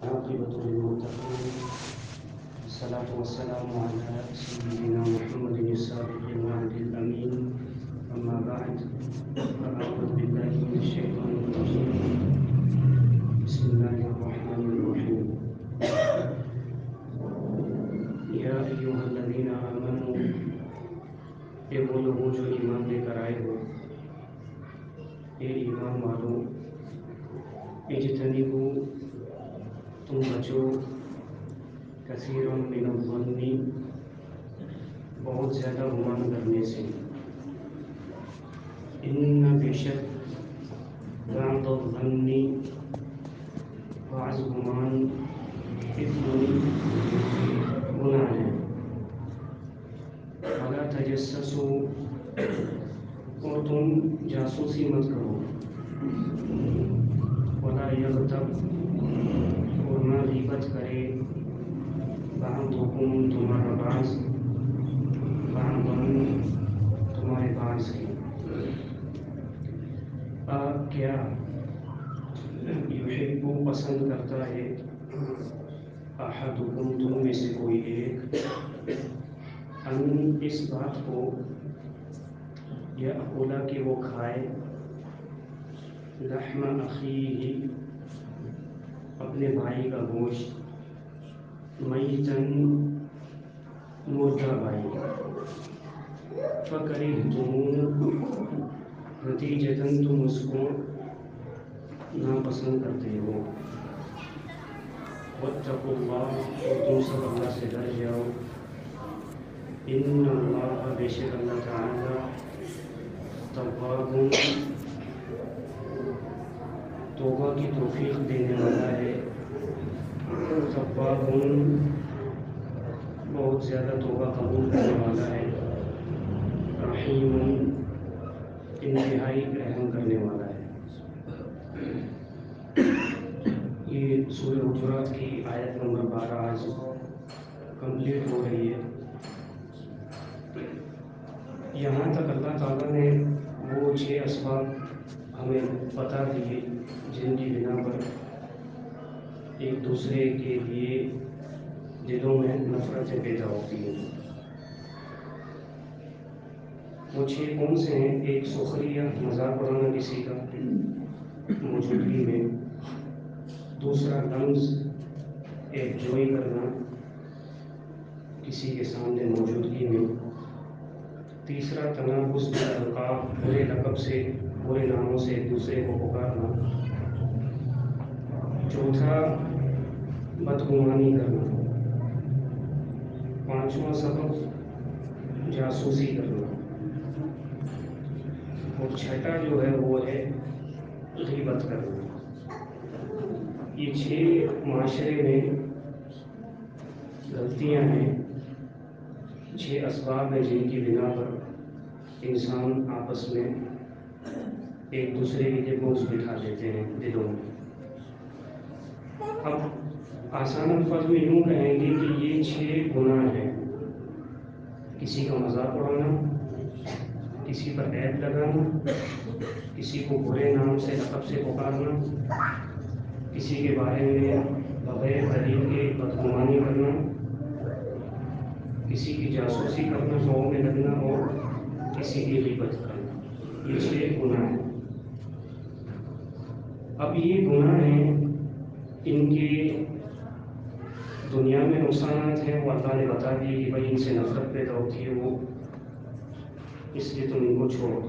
عاقبة للمتقين والصلاة والسلام على سيدنا محمد الصادق الوعد الأمين أما بعد فأعوذ بالله من الشيطان الرجيم بسم الله الرحمن الرحيم يا أيها الذين آمنوا اے وہ لوگوں جو ایمان لے کر آئے ہو، اے ایمان والو، اجتنبوا تم بچو کثیر من الظن بہت زیادہ گمان کرنے سے، ان بے شک بعض الظن بعض گمان اثم گناہ ہے، ولا تجسسوا اور تم جاسوسی مت کرو، ولا یغتب اور نہ غیبت کرے بعضکم تمہارا بعض بعضا تمہارے بعض کی، کیا یحب پسند کرتا ہے احدکم تم میں سے کوئی ایک ان اس بات کو یأکل کہ وہ کھائے لحم اخیہ اپنے بھائی کا گوشت میتاً مردہ بھائی، فکرہتموہ نتیجتاً تم اس کو ناپسند کرتے ہو، واتقوا اللہ اور تم سب اللہ سے ڈر جاؤ، ان اللہ بے شک اللہ تعالی تواب توبہ کی توفیق دینے والا ہے، تواب بہت زیادہ توبہ قبول کرنے والا ہے، رحیم انتہائی رحم کرنے والا ہے۔ یہ سورہ حجرات کی آیت نمبر 12 آج کمپلیٹ ہو رہی ہے۔ یہاں تک اللہ تعالیٰ نے وہ 6 اسباب ہمیں بتا دیے جن کی بنا پر ایک دوسرے کے لیے دلوں میں نفرتیں پیدا ہوتی ہیں۔ وہ 6 کون سے ہیں؟ ایک سخریہ مذاق اڑانا کسی کا موجودگی میں، دوسرا لمز ایک جوئی کرنا کسی کے سامنے موجودگی میں، تیسرا تنابز بالالقاب برے لقب سے برے ناموں سے ایک دوسرے کو پکارنا، چوتھا بدگمانی کرنا، پانچواں سبب جاسوسی کرنا، اور چھٹا جو ہے وہ ہے غیبت کرنا۔ یہ 6 معاشرے میں غلطیاں ہیں، 6 اسباب ہیں جن کی بنا پر انسان آپس میں ایک دوسرے کے لیے بوجھ بٹھا دیتے ہیں دلوں میں۔ اب آسان الفاظ میں یوں کہیں گے کہ یہ 6 گناہ ہیں: کسی کا مذاق اڑانا، کسی پر عیب لگانا، کسی کو برے نام سے لقب سے پکارنا، کسی کے بارے میں بغیر دلیل کے بدگمانی کرنا، کسی کی جاسوسی کرنا، شوق میں لگنا، اور کسی کی غیبت کرنا۔ یہ 6 گناہ ہیں۔ اب یہ گناہ ہیں، ان کے دنیا میں نقصانات ہیں، وہ اللہ نے بتا دیے کہ بھائی ان سے نفرت پیدا ہوتی ہے، وہ اس لیے تم ان کو چھوڑو۔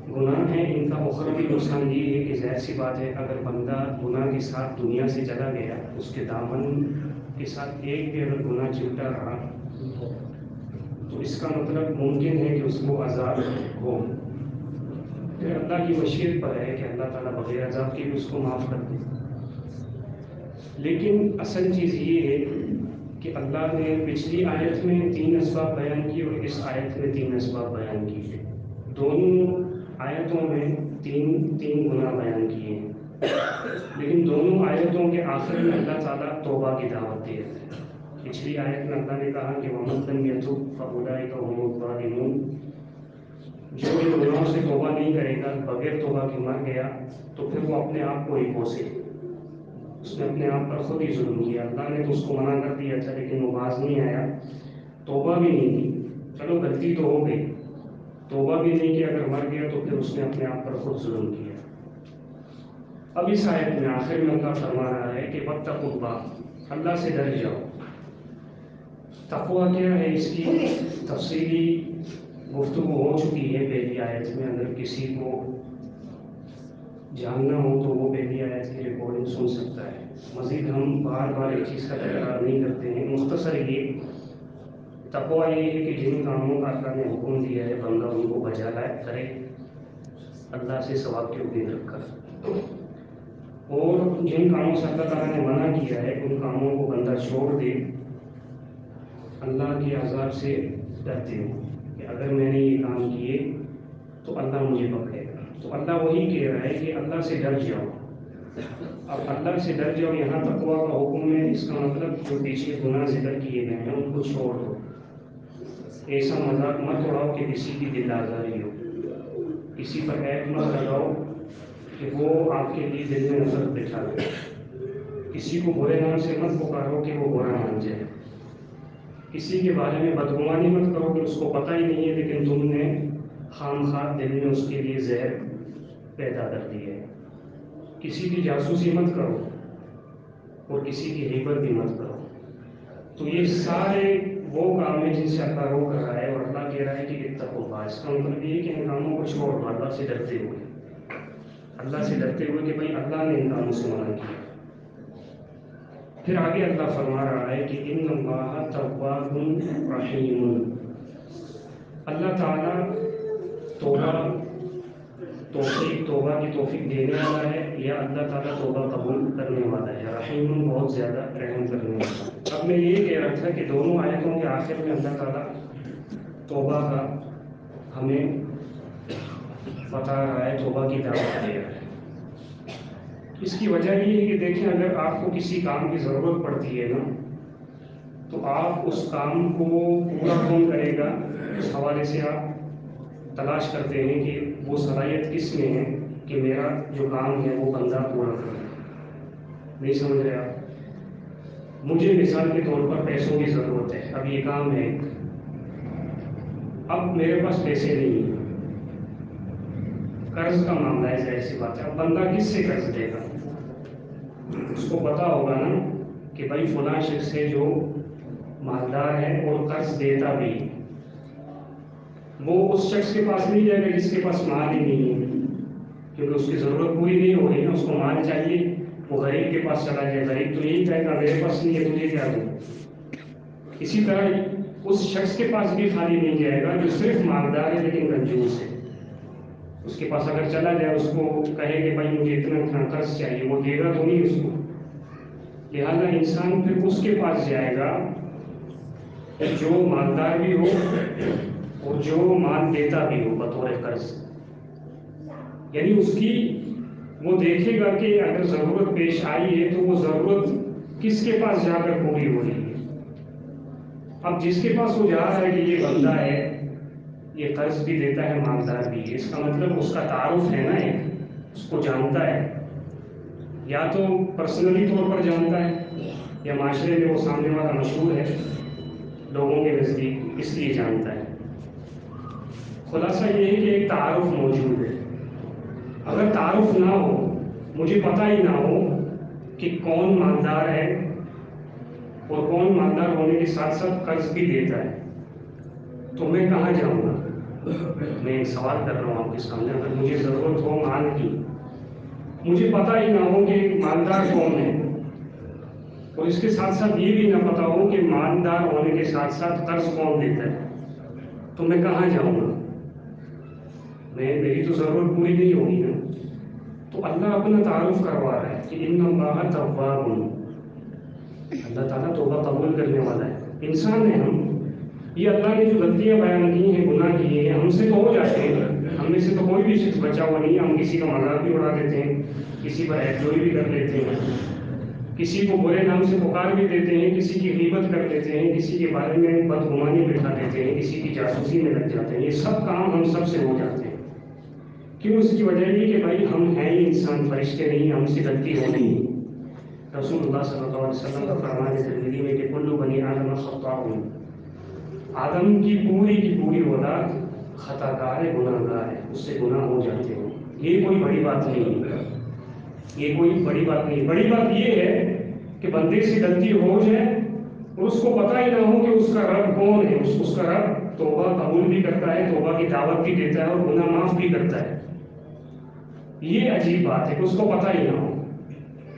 گناہ ہیں، ان کا اخروی نقصان یہ ہے کہ ظاہر سی بات ہے اگر بندہ گناہ کے ساتھ دنیا سے چلا گیا، اس کے دامن کے ساتھ ایک بھی اگر گناہ چمٹا رہا تو اس کا مطلب ممکن ہے کہ اس کو عذاب ہو۔ پھر اللہ کی مشیت پر ہے کہ اللہ تعالیٰ بغیر عذاب کے بھی اس کو معاف کر دے۔ لیکن اصل چیز یہ ہے کہ اللہ نے پچھلی آیت میں 3 اسباب بیان کیے اور اس آیت میں 3 اسباب بیان کیے۔ دونوں آیتوں میں تین گناہ بیان کیے ہیں، لیکن دونوں آیتوں کے آخر میں اللہ تعالیٰ توبہ کی دعوت دے رہے ہیں۔ پچھلی آیت میں اللہ نے کہا کہ وَمَن لَّمْ يَتُبْ فَأُولَٰئِكَ هُمُ الظَّالِمُونَ، جو ان گناہوں سے توبہ نہیں کرے گا، بغیر توبہ کے مر گیا تو پھر وہ اپنے آپ کو ہی کوسے۔ اس نے اپنے آپ پر خود ہی ظلم کیا. اللہ نے تو اس کو منع کر دیا تھا لیکن وہ باز نہیں آیا, توبہ بھی نہیں کی. چلو غلطی تو ہو گئی, توبہ بھی نہیں کیا, اگر مر گیا تو پھر اس نے اپنے آپ پر خود ظلم کیا. اب اس آیت میں آخر میں اللہ فرما رہا ہے کہ واتقوا اللہ, اللہ سے ڈر جاؤ. تقویٰ کیا ہے اس کی تفصیلی گفتگو ہو چکی ہے پہلی آیت میں. اگر کسی کو جاننا ہو تو وہ پہلی آیت کی ریکارڈنگ سن سکتا ہے. مزید ہم بار بار ایک چیز کا تکرار نہیں کرتے ہیں. مختصر یہ تقویٰ یہ ہے کہ جن کاموں کا اللہ نے حکم دیا ہے بندہ ان کو بجا لائق کرے اللہ سے ثواب کی امید رکھ کر, اور جن کاموں سے اللہ تعالیٰ نے منع کیا ہے ان کاموں کو بندہ چھوڑ دے اللہ کے عذاب سے ڈرتے ہو کہ اگر میں نے یہ کام کیے تو اللہ مجھے پکڑے گا. تو اللہ وہی کہہ رہا ہے کہ اللہ سے ڈر جاؤ. اب اللہ سے ڈر جاؤ, یہاں تقویٰ کا حکم ہے, اس کا مطلب جو پیچھے گناہ ذکر کیے گئے ہیں ان کو چھوڑ دو. ایسا مذاق مت اڑاؤ کہ کسی کی دل آزاری ہو, کسی پر عیب مت لگاؤ کہ وہ آپ کے لیے دل میں نفرت بٹھا دے. کسی کو برے نام سے مت پکارو کہ وہ برا مان جائے. کسی کے بارے میں بدگمانی مت کرو کہ اس کو پتہ ہی نہیں ہے لیکن تم نے خام خواہ دل میں اس کے لیے زہر پیدا کر دی ہے. کسی کی جاسوسی مت کرو اور کسی کی غیبت بھی مت کرو. تو یہ سارے وہ کام ہیں جن سے اللہ روک رہا ہے, اور اللہ کہہ رہا ہے کہ اتقوا اللہ. اس کا مطلب یہ ہے کہ ان کاموں کو چھوڑ دو اللہ سے ڈرتے ہوئے, اللہ سے ڈرتے ہوئے کہ بھائی اللہ نے ان کاموں سے منع کیا. پھر آگے اللہ فرما رہا ہے کہ ان اللہ تواب رحیم. اللہ تعالیٰ توبہ کی توفیق دینے والا ہے, یا اللہ تعالیٰ توبہ قبول کرنے والا ہے. رحیم بہت زیادہ رحم کرنے والا. اب میں یہ کہہ رہا تھا کہ دونوں آیتوں کے آخر میں اللہ تعالیٰ توبہ کا ہمیں بتا رہا ہے, توبہ کی دعوت دے رہا ہے. اس کی وجہ یہ ہے کہ دیکھیں, اگر آپ کو کسی کام کی ضرورت پڑتی ہے نا تو آپ اس کام کو پورا کون کرے گا, اس حوالے سے آپ تلاش کرتے ہیں کہ وہ صلاحیت کس میں ہے کہ میرا جو کام ہے وہ بندہ پورا کرے. نہیں سمجھ رہے آپ؟ مجھے مثال کے طور پر پیسوں کی ضرورت ہے, اب یہ کام ہے, اب میرے پاس پیسے نہیں ہیں, قرض کا معاملہ ہے, ظاہر سی بات ہے. اب بندہ کس سے قرض دے گا؟ اس کو پتا ہوگا نا کہ بھائی فلاں شخص ہے جو مالدار ہے اور قرض دیتا بھی. وہ اس شخص کے پاس نہیں جائے گا جس کے پاس مال ہی نہیں ہے, کیونکہ اس کی ضرورت پوری نہیں ہو رہی نا, اس کو مال چاہیے. وہ غریب کے پاس چلا جائے, غریب تو یہی کہے گا میرے پاس نہیں ہے تجھے کیا دوں. اسی طرح اس شخص کے پاس بھی خالی نہیں جائے گا جو صرف مالدار ہے لیکن کنجوس ہے. اس کے پاس اگر چلا جائے, اس کو کہے کہ بھائی مجھے اتنا قرض چاہیے, وہ دے گا تو نہیں اس کو. لہٰذا انسان پھر اس کے پاس جائے گا جو مالدار بھی ہو اور جو مال دیتا بھی ہو بطور قرض. یعنی اس کی وہ دیکھے گا کہ اگر ضرورت پیش آئی ہے تو وہ ضرورت کس کے پاس جا کر پوری ہو رہی ہے. اب جس کے پاس وہ جا رہا ہے کہ یہ بندہ ہے, یہ قرض بھی دیتا ہے, مالدار بھی ہے, اس کا مطلب اس کا تعارف ہے نا, اس کو جانتا ہے, یا تو پرسنلی طور پر جانتا ہے یا معاشرے میں وہ سامنے والا مشہور ہے لوگوں کے نزدیک, اس لیے جانتا ہے. خلاصہ یہ ہے کہ ایک تعارف موجود ہے. اگر تعارف نہ ہو, مجھے پتہ ہی نہ ہو کہ کون مالدار ہے اور کون مالدار ہونے کے ساتھ ساتھ قرض بھی دیتا ہے, تو میں کہاں جاؤں گا؟ میں ایک سوال کر رہا ہوں آپ کے سامنے. اگر مجھے ضرورت ہو مال کی, مجھے پتہ ہی نہ ہو کہ مالدار کون ہے, اور اس کے ساتھ ساتھ یہ بھی نہ پتہ ہو کہ مالدار ہونے کے ساتھ ساتھ قرض کون دیتا ہے, تو میں کہاں جاؤں گا؟ میری تو ضرورت پوری نہیں ہوگی نا. تو اللہ اپنا تعارف کروا رہا ہے کہ ان اللہ تواب, اللہ تعالیٰ توبہ قبول کرنے والا ہے. انسان ہیں ہم, یہ اللہ نے جو غلطیاں بیان کی ہیں, گناہ کیے ہیں, ہم سے تو ہو جاتے ہیں. ہم میں سے تو کوئی بھی شخص بچا ہوا نہیں ہے. ہم کسی کا مذاق بھی اڑا دیتے ہیں, کسی پر ایبزوری بھی کر لیتے ہیں, کسی کو برے نام سے پکار بھی دیتے ہیں, کسی کی غیبت کر دیتے ہیں, کسی کے بارے میں بدگمانی بٹھا دیتے ہیں, کسی کی جاسوسی میں لگ جاتے ہیں. یہ سب کام ہم سب سے ہو جاتے ہیں. کیوں؟ اس کی وجہ یہ کہ بھائی ہم ہیں ہی انسان, فرشتے نہیں, ہم سے غلطی ہو نہیں. رسول اللہ صلی اللہ علیہ وسلم کا فرمان ہے ترمذی میں کہ کل بنی آدم خطاؤن، آدم کی پوری اولاد خطا کار ہے، گناہ گار ہے، اس سے گناہ ہو جاتے ہیں. یہ کوئی بڑی بات نہیں ہے، یہ کوئی بڑی بات نہیں. بڑی بات یہ ہے کہ بندے سے غلطی ہو جائے اور اس کو پتہ ہی نہ ہو کہ اس کا رب کون ہے. اس کا رب توبہ قبول بھی کرتا ہے، توبہ کی دعوت بھی دیتا ہے اور گناہ معاف بھی کرتا ہے. یہ عجیب بات ہے کہ اس کو پتہ ہی نہ ہو.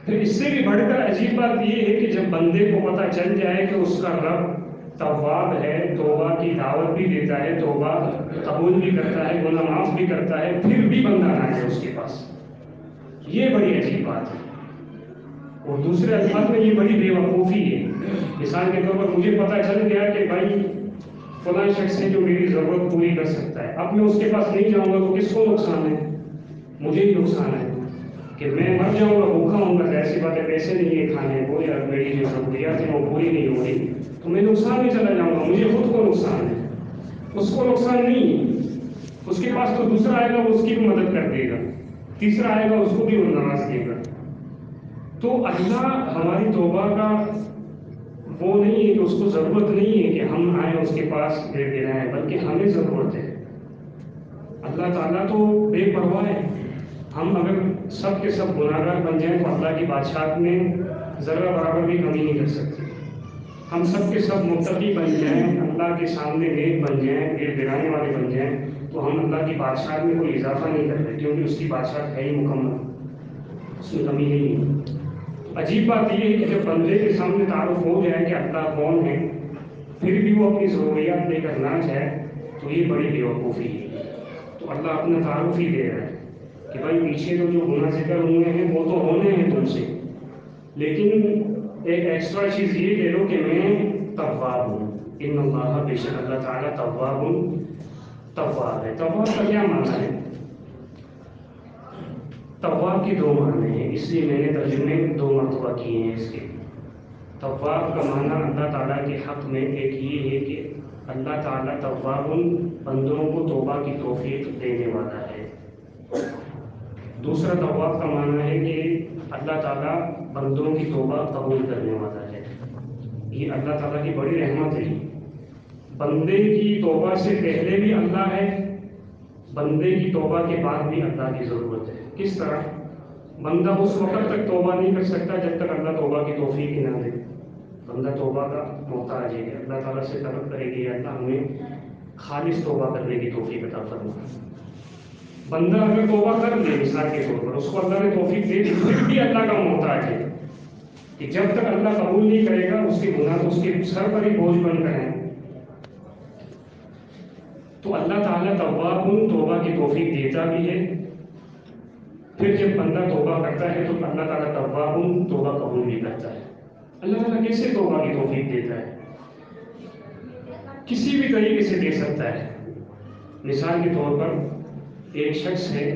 پھر اس سے بھی بڑھ کر عجیب بات یہ ہے کہ جب بندے کو پتہ چل جائے کہ اس کا رب تواب ہے، توبہ کی دعوت بھی دیتا ہے، توبہ قبول بھی کرتا ہے، گناہ معاف بھی کرتا ہے، پھر بھی بندہ نہ جائے اس کے پاس. یہ بڑی عجیب بات ہے. اور دوسرے الفاظ میں یہ بڑی بے وقوفی ہے. مثال کے طور پر مجھے پتہ چل گیا کہ بھائی فلاں شخص ہے جو میری ضرورت پوری کر سکتا ہے، اب میں اس کے پاس نہیں جاؤں گا تو کس کو نقصان ہے؟ مجھے ہی نقصان ہے کہ میں مر جاؤں گا، بھوکا ہوں گا. ایسی بات ہے، پیسے نہیں ہے کھانے کو یا میری جو ضروریات ہیں وہ پوری نہیں ہو رہی تو میں نقصان میں چلا جاؤں گا. مجھے خود کو نقصان ہے، اس کو نقصان نہیں ہے. اس کے پاس تو دوسرا آئے گا، وہ اس کی بھی مدد کر دے گا، تیسرا آئے گا، اس کو بھی وہ نواز دے گا. تو اللہ ہماری توبہ کا وہ نہیں ہے کہ اس کو ضرورت نہیں ہے کہ ہم آئیں اس کے پاس گر گرائیں، بلکہ ہمیں ضرورت ہے. اللہ تعالیٰ تو بے پرواہ ہے. ہم اگر سب کے سب گناہ گار بن جائیں تو اللہ کی بادشاہت میں ذرہ برابر بھی کمی نہیں کر سکتے. ہم سب کے سب متقی بن جائیں، اللہ کے سامنے نیک بن جائیں، گر گرانے والے بن جائیں، تو ہم اللہ کی بادشاہت میں کوئی اضافہ نہیں کرتے، کیونکہ اس کی بادشاہت ہے ہی مکمل، اس میں کمی نہیں ہے. عجیب بات یہ ہے کہ جب بندے کے سامنے تعارف ہو جائے کہ اللہ کون ہے، پھر بھی وہ اپنی ضروریات لے کر نہ جائے تو یہ بڑی بے وقوفی ہے. تو اللہ اپنا تعارف ہی دے رہا ہے کہ بھائی پیچھے تو جو گناہ ذکر ہوئے ہیں وہ تو ہونے ہیں تم سے، لیکن ایک ایکسٹرا چیز یہ لے لو کہ میں تواب ہوں. ان اللہ، بے شک اللہ تعالیٰ تواب ہے. تواب کا کیا معنی ہے؟ تواب کے دو معنی ہیں، اس لیے میں نے ترجمے 2 مرتبہ کیے ہیں اس کے. تواب کا معنی اللہ تعالیٰ کے حق میں ایک یہ ہے کہ اللہ تعالیٰ تواب بندوں کو توبہ کی توفیق دینے والا ہے. دوسرا تواب کا معنی ہے کہ اللہ تعالیٰ بندوں کی توبہ قبول کرنے والا ہے. یہ اللہ تعالیٰ کی بڑی رحمت ہے. بندے کی توبہ سے پہلے بھی اللہ ہے، بندے کی توبہ کے بعد بھی اللہ کی ضرورت ہے. کس طرح؟ بندہ اس وقت تک توبہ نہیں کر سکتا جب تک اللہ توبہ کی توفیق نہ دے. بندہ توبہ کا محتاج ہے، اللہ تعالیٰ سے طلب کرے گی اللہ ہمیں خالص توبہ کرنے کی توفیق عطا فرما. بندہ اگر توبہ کر لے مثال کے طور پر، اس کو اللہ نے توفیق دے دی، پھر بھی اللہ کا محتاج ہے کہ جب تک اللہ قبول نہیں کرے گا اس کے گناہ تو اس کے سر پر ہی بوجھ بن کر ہیں. تو اللہ تعالیٰ تواب توبہ کی توفیق دیتا بھی ہے. پھر جب بندہ توبہ کرتا ہے تو اللہ تعالیٰ تواب توبہ قبول بھی کرتا ہے. اللہ تعالیٰ کیسے توبہ کی توفیق دیتا ہے؟ کسی بھی طریقے سے دے سکتا ہے. مثال کے طور پر ایک شخص ہے،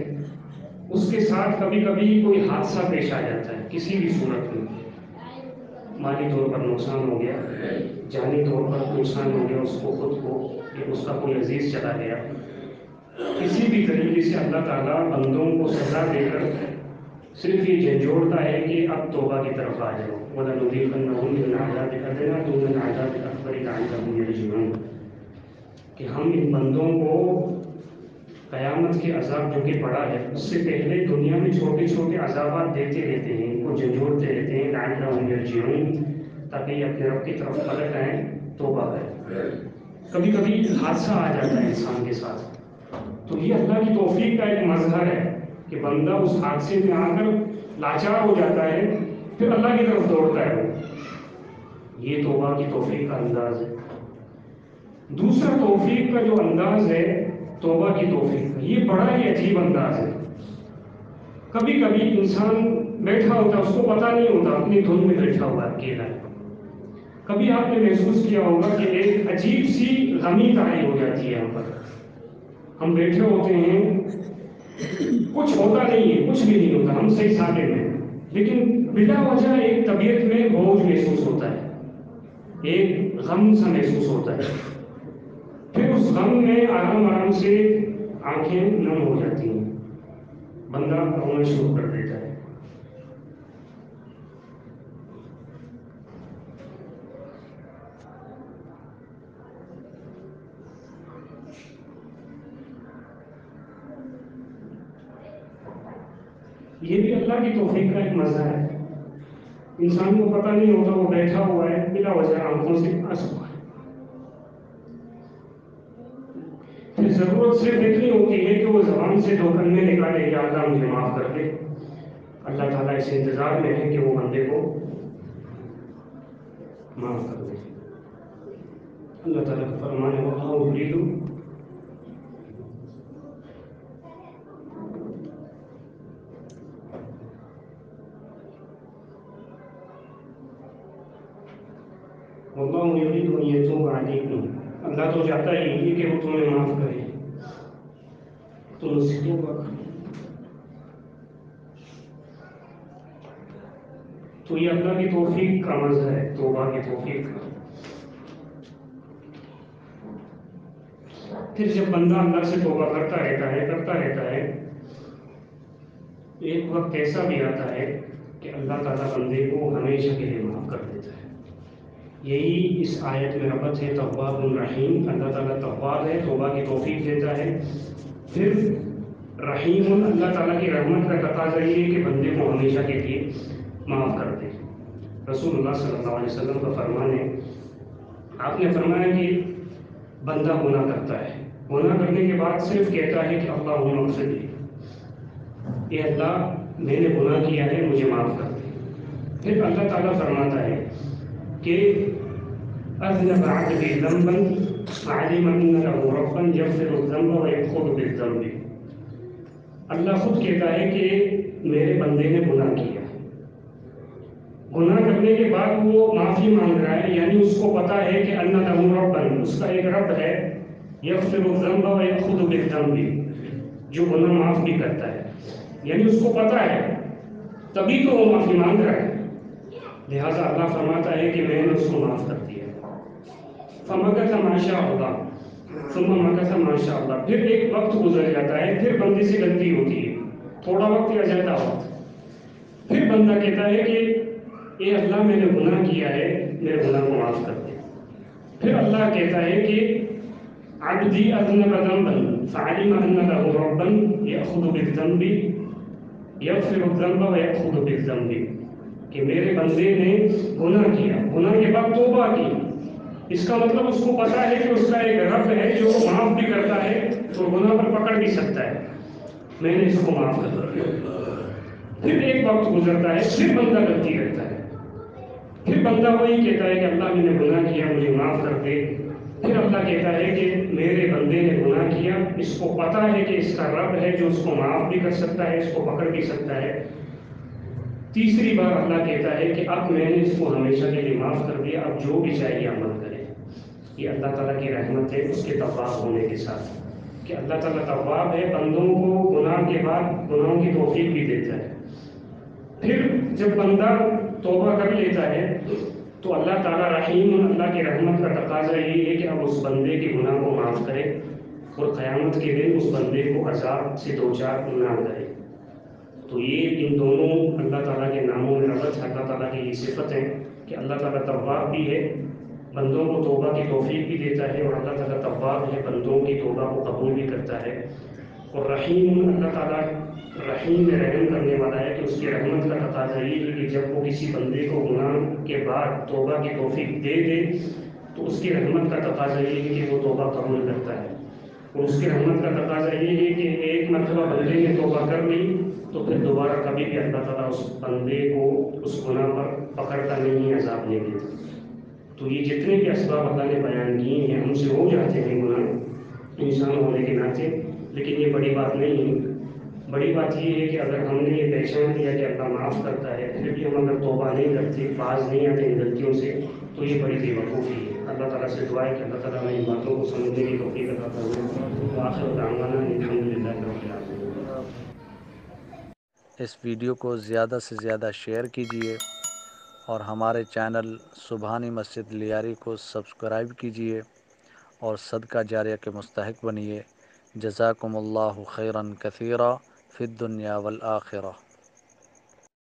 اس کے ساتھ کبھی کبھی کوئی حادثہ پیش آ جاتا ہے، کسی بھی صورت میں مالی طور پر نقصان ہو گیا، جانی طور پر نقصان ہو گیا، اس کو خود کو یا اس کا کوئی عزیز چلا گیا. کسی بھی طریقے سے اللہ تعالیٰ بندوں کو سزا دے کر صرف یہ جھنجھوڑتا ہے کہ اب توبہ کی طرف آ جاؤ. وَلَنُذِيقَنَّهُم مِّنْ عَذَابٍ أَدْنَىٰ دُونَ الْعَذَابِ الْأَكْبَرِ لَعَلَّهُمْ يَرْجِعُونَ، کہ ہم ان بندوں کو قیامت کے عذاب جو کہ بڑا ہے اس سے پہلے دنیا میں چھوٹے چھوٹے عذابات دیتے رہتے ہیں، ان کو جھنجھوڑتے رہتے ہیں، لعلہم یرجعون، تاکہ یہ اپنے رب کی طرف پلٹ آئیں، توبہ کریں. کبھی کبھی حادثہ آ جاتا ہے انسان کے ساتھ، تو یہ اللہ کی توفیق کا ایک مظہر ہے کہ بندہ اس حادثے میں آ کر لاچار ہو جاتا ہے، پھر اللہ کی طرف دوڑتا ہے. یہ توبہ کی توفیق کا انداز ہے. دوسرا توفیق کا جو انداز ہے توبہ کی توفیق، یہ بڑا ہی عجیب انداز ہے. کبھی کبھی انسان بیٹھا ہوتا ہے، اس کو پتہ نہیں ہوتا، اپنی دھن میں بیٹھا ہوا اکیلا. کبھی آپ نے محسوس کیا ہوگا کہ ایک عجیب سی غمی طاری ہو جاتی ہے ہم پر. ہم بیٹھے ہوتے ہیں، کچھ ہوتا نہیں ہے، کچھ بھی نہیں ہوتا، ہم صحیح سادے میں، لیکن بلا وجہ ایک طبیعت میں بوجھ محسوس ہوتا ہے، ایک غم سا محسوس ہوتا ہے. پھر اس غم میں آرام سے آنکھیں نم ہو جاتی ہیں، بندہ رونا شروع کر دیتا ہے. یہ بھی اللہ کی توفیق کا ایک مزہ ہے. انسان کو پتہ نہیں ہوتا، وہ بیٹھا ہوا ہے، بلا وجہ آنکھوں سے آنسو ہے. پھر ضرورت صرف اتنی ہوتی ہے کہ وہ زبان سے دو کلمے نکالے، یا اللہ مجھے معاف کر دے. اللہ تعالیٰ اس انتظار میں ہے کہ وہ بندے کو معاف کر دے. اللہ تعالیٰ کا فرمان ہے وَاللَّهُ يُرِيدُ وَاللَّهُ يُرِيدُ أَن يَتُوبَ عَلَيْكُمْ. اللہ تو چاہتا ہی ہے کہ وہ تمہیں معاف کرے، تم اس سے توبہ کرو. تو یہ اللہ کی توفیق کا مزہ ہے، توبہ کی توفیق کا. پھر جب بندہ اللہ سے توبہ کرتا رہتا ہے، ایک وقت ایسا بھی آتا ہے کہ اللہ تعالیٰ بندے کو ہمیشہ کے لیے معاف کر دیتا ہے. یہی اس آیت میں ربط ہے تواب الرحیم. اللہ تعالیٰ تواب ہے، توبہ کی توفیق دیتا ہے. پھر رحیم، اللہ تعالیٰ کی رحمت کا تقاضا یہ ہے کہ بندے کو ہمیشہ کے لیے معاف کر دے. رسول اللہ صلی اللہ علیہ وسلم کا فرمان ہے، آپ نے فرمایا کہ بندہ گناہ کرتا ہے، گناہ کرنے کے بعد صرف کہتا ہے کہ اللہم اغفر لی، اے اللہ میں نے گناہ کیا ہے، مجھے معاف کر دے. پھر اللہ تعالیٰ فرماتا ہے کہ اذنب عبدی ذنبا فعلم ان له ربا یغفر الذنب ویأخذ بالذنب. اللہ خود کہتا ہے کہ میرے بندے نے گناہ کیا، گناہ کرنے کے بعد وہ معافی مانگ رہا ہے، یعنی اس کو پتا ہے کہ ان له ربا، اس کا ایک رب ہے، یغفر الذنب ویأخذ بالذنب، جو گناہ معاف بھی کرتا ہے. یعنی اس کو پتا ہے، تبھی تو وہ معافی مانگ رہا ہے. لہٰذا اللہ فرماتا ہے کہ میں نے اس کو معاف کر دیا. فمکث ما شاء اللہ ثم مکث ما شاء اللہ. پھر ایک وقت گزر جاتا ہے، پھر بندے سے غلطی ہوتی ہے، تھوڑا وقت یا زیادہ وقت. پھر بندہ کہتا ہے کہ اے اللہ میں نے گناہ کیا ہے، میرے گناہ کو معاف کر دے. پھر اللہ کہتا ہے کہ عبدی اذنب ذنبا فعلم ان له ربا یأخذ بالذنب یغفر الذنب ویأخذ بالذنب، کہ میرے بندے نے گناہ کیا، گناہ کے بعد توبہ کی. اس کا مطلب اس کو پتا ہے کہ اس کا ایک رب ہے جو معاف بھی کرتا ہے اور گناہ پر پکڑ بھی سکتا ہے. میں نے اس کو معاف کر دیا. پھر ایک وقت گزرتا ہے، پھر بندہ غلطی کرتا ہے، پھر بندہ وہی کہتا ہے کہ اللہ میں نے گناہ کیا، مجھے معاف کر دے. پھر اللہ کہتا ہے کہ میرے بندے نے گناہ کیا، اس کو پتا ہے کہ اس کا رب ہے جو اس کو معاف بھی کر سکتا ہے، اس کو پکڑ بھی سکتا ہے. تیسری بار اللہ کہتا ہے کہ اب میں نے اس کو ہمیشہ کے لیے معاف کر دیا، اب جو بھی چاہیے عمل کرے. یہ اللہ تعالیٰ کی رحمت ہے اس کے تواب ہونے کے ساتھ، کہ اللہ تعالیٰ تواب ہے، بندوں کو گناہ کے بعد گناہوں کی توفیق بھی دیتا ہے. پھر جب بندہ توبہ کر لیتا ہے تو اللہ تعالیٰ رحیم، اللہ کی رحمت کا تقاضا یہی ہے کہ اب اس بندے کے گناہ کو معاف کرے اور قیامت کے دن اس بندے کو عذاب سے دوچار نہ کرے. تو یہ ان دونوں اللہ تعالیٰ کے ناموں میں ربط ہے. اللہ تعالیٰ کی یہ صفت ہے کہ اللہ تعالیٰ تواب بھی ہے، بندوں کو توبہ کی توفیق بھی دیتا ہے، اور اللہ تعالیٰ تواب ہے، بندوں کی توبہ کو قبول بھی کرتا ہے. اور رحیم، اللہ تعالیٰ رحیم میں رحم کرنے والا ہے کہ اس کی رحمت کا تقاضا یہ ہے کہ جب وہ کسی بندے کو گناہ کے بعد توبہ کی توفیق دے دے تو اس کی رحمت کا تقاضا یہ ہے کہ وہ توبہ قبول کرتا ہے. اور اس کی رحمت کا تقاضا یہ ہے کہ ایک مرتبہ بندے نے توبہ کر لی تو پھر دوبارہ کبھی بھی اللہ تعالیٰ اس بندے کو اس گناہ پر پکڑتا نہیں، عذاب نہیں دیتا. تو یہ جتنے بھی اسباب اللہ نے بیان کیے ہیں، ہم سے ہو جاتے ہیں گناہ انسان ہونے کے ناطے، لیکن یہ بڑی بات نہیں ہے. بڑی بات یہ ہے کہ اگر ہم نے یہ پہچان لیا کہ اللہ معاف کرتا ہے، پھر بھی ہم اگر توبہ نہیں کرتے، باز نہیں آتے ان غلطیوں سے، تو یہ بڑی بے وقوفی ہے. اللہ تعالیٰ سے دعا ہے کہ اللہ تعالیٰ ہمیں ان باتوں کو سمجھنے کی توفیق عطا فرمائے. وآخر دعوانا الحمدللہ رب العالمین. اس ویڈیو کو زیادہ سے زیادہ شیئر کیجیے اور ہمارے چینل سبحانی مسجد لیاری کو سبسکرائب کیجیے اور صدقہ جاریہ کے مستحق بنیے. جزاکم اللہ خیرا کثیرا فی الدنیا والآخرہ.